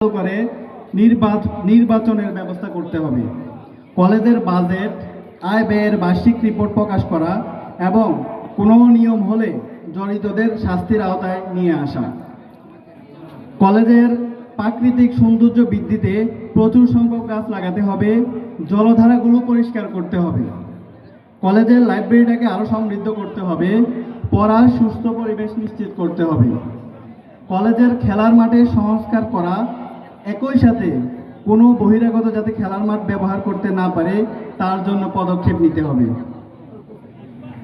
করে নির্বাচনের ব্যবস্থা করতে হবে। কলেজের বাজেট, আয় ব্যয়ের বার্ষিক রিপোর্ট প্রকাশ করা এবং কোনো নিয়ম হলে জড়িতদের শাস্তির আওতায় নিয়ে আসা। কলেজের প্রাকৃতিক সৌন্দর্য বৃদ্ধিতে প্রচুর সংখ্যক গাছ লাগাতে হবে। জলধারাগুলো পরিষ্কার করতে হবে। কলেজের লাইব্রেরিটাকে আরও সমৃদ্ধ করতে হবে। পড়ার সুস্থ পরিবেশ নিশ্চিত করতে হবে। কলেজের খেলার মাঠে সংস্কার করা, একই সাথে কোনো বহিরাগত যাতে খেলার মাঠ ব্যবহার করতে না পারে তার জন্য পদক্ষেপ নিতে হবে।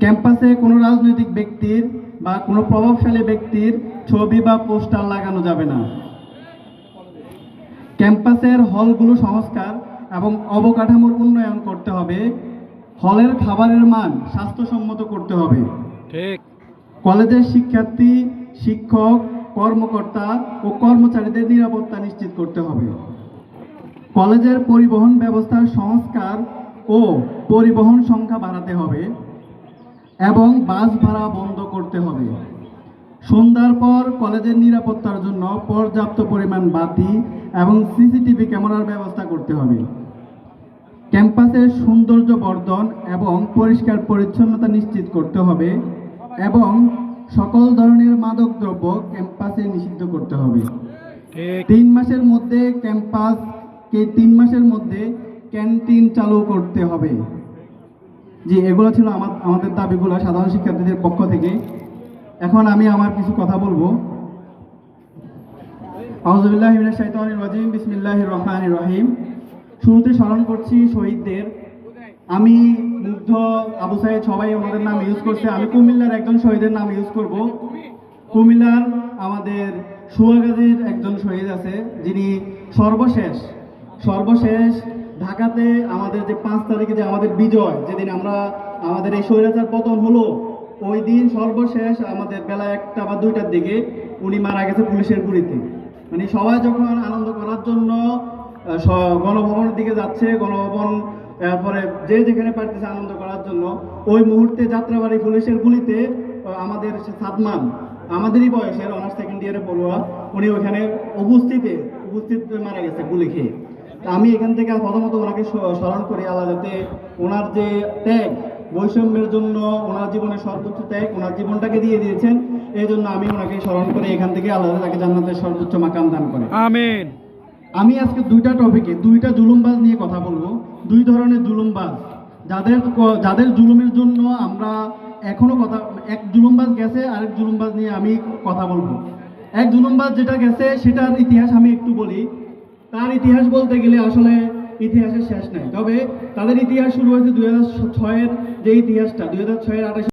ক্যাম্পাসে কোনো রাজনৈতিক ব্যক্তির বা কোনো প্রভাবশালী ব্যক্তির ছবি বা পোস্টার লাগানো যাবে না। ক্যাম্পাসের হলগুলো সংস্কার এবং অবকাঠামোর উন্নয়ন করতে হবে। হলের খাবারের মান স্বাস্থ্যসম্মত করতে হবে। ঠিক। কলেজের শিক্ষার্থী, শিক্ষক, কর্মকর্তা ও কর্মচারীদের নিরাপত্তা নিশ্চিত করতে হবে। কলেজের পরিবহন ব্যবস্থার সংস্কার ও পরিবহন সংখ্যা বাড়াতে হবে এবং বাস ভাড়া বন্ধ করতে হবে। সন্ধ্যার পর কলেজের নিরাপত্তার জন্য পর্যাপ্ত পরিমাণ বাতি এবং সিসিটিভি ক্যামেরার ব্যবস্থা করতে হবে। ক্যাম্পাসের সৌন্দর্য বর্ধন এবং পরিষ্কার পরিচ্ছন্নতা নিশ্চিত করতে হবে এবং সকল ধরনের মাদকদ্রব্য ক্যাম্পাসে নিষিদ্ধ করতে হবে। 3 মাসের মধ্যে ক্যাম্পাসকে 3 মাসের মধ্যে ক্যান্টিন চালু করতে হবে। জি, এগুলো ছিল আমাদের দাবিগুলো সাধারণ শিক্ষার্থীদের পক্ষ থেকে। এখন আমি আমার কিছু কথা বলবো। আউযু বিল্লাহি মিনাশ শাইতানির রাজিম, বিসমিল্লাহির রহমানির রহিম। শুরুতে স্মরণ করছি শহীদদের। আমি মুগ্ধ, আবু সাইদ, সবাই ওনাদের নাম ইউজ করছে। আমি কুমিল্লার একজন শহীদের নাম ইউজ করব। কুমিল্লার আমাদের সুয়াগাজীর একজন শহীদ আছে, যিনি সর্বশেষ ঢাকাতে আমাদের যে 5 তারিখে যে আমাদের বিজয়, যেদিন আমাদের এই স্বৈরাচার পতন হলো, ওই দিন সর্বশেষ আমাদের বেলা 1টা বা 2টার দিকে উনি মারা গেছে পুলিশের গুলিতে। মানে সবাই যখন আনন্দ করার জন্য গণভবনের দিকে যাচ্ছে, গণভবন এরপরে যে যেখানে পারতেছে আনন্দ করার জন্য, ওই মুহূর্তে যাত্রাবাড়ি পুলিশের গুলিতে আমাদের সাদমান, আমাদেরই বয়সের অনার্স 2nd ইয়ারে পড়ুয়া, উনি ওখানে উপস্থিত মারা গেছে গুলি খেয়ে। আমি এখান থেকে প্রথমত ওনাকে স্মরণ করি, আল্লাহ যাতে ওনার যে ত্যাগ, বৈষম্যের জন্য ওনার জীবনের সর্বোচ্চ ত্যাগ, ওনার জীবনটাকে দিয়ে দিয়েছেন, এই জন্য আমি ওনাকে স্মরণ করে এখান থেকে আল্লাহ তাকে জান্নাতের সর্বোচ্চ মাকাম দান করে। আমিন। আমি আজকে 2টা টপিকে 2টা জুলুমবাজ নিয়ে কথা বলবো। 2 ধরনের জুলুমবাজ, যাদের জুলুমের জন্য আমরা এখনো এক জুলুমবাজ গেছে, আরেক জুলুমবাজ নিয়ে আমি কথা বলবো। এক জুলুমবাজ যেটা গেছে সেটার ইতিহাস আমি একটু বলি। তার ইতিহাস বলতে গেলে আসলে ইতিহাসের শেষ নাই, তবে তাদের ইতিহাস শুরু হয়েছে 2006-এর যে ইতিহাসটা, 2006-এর 28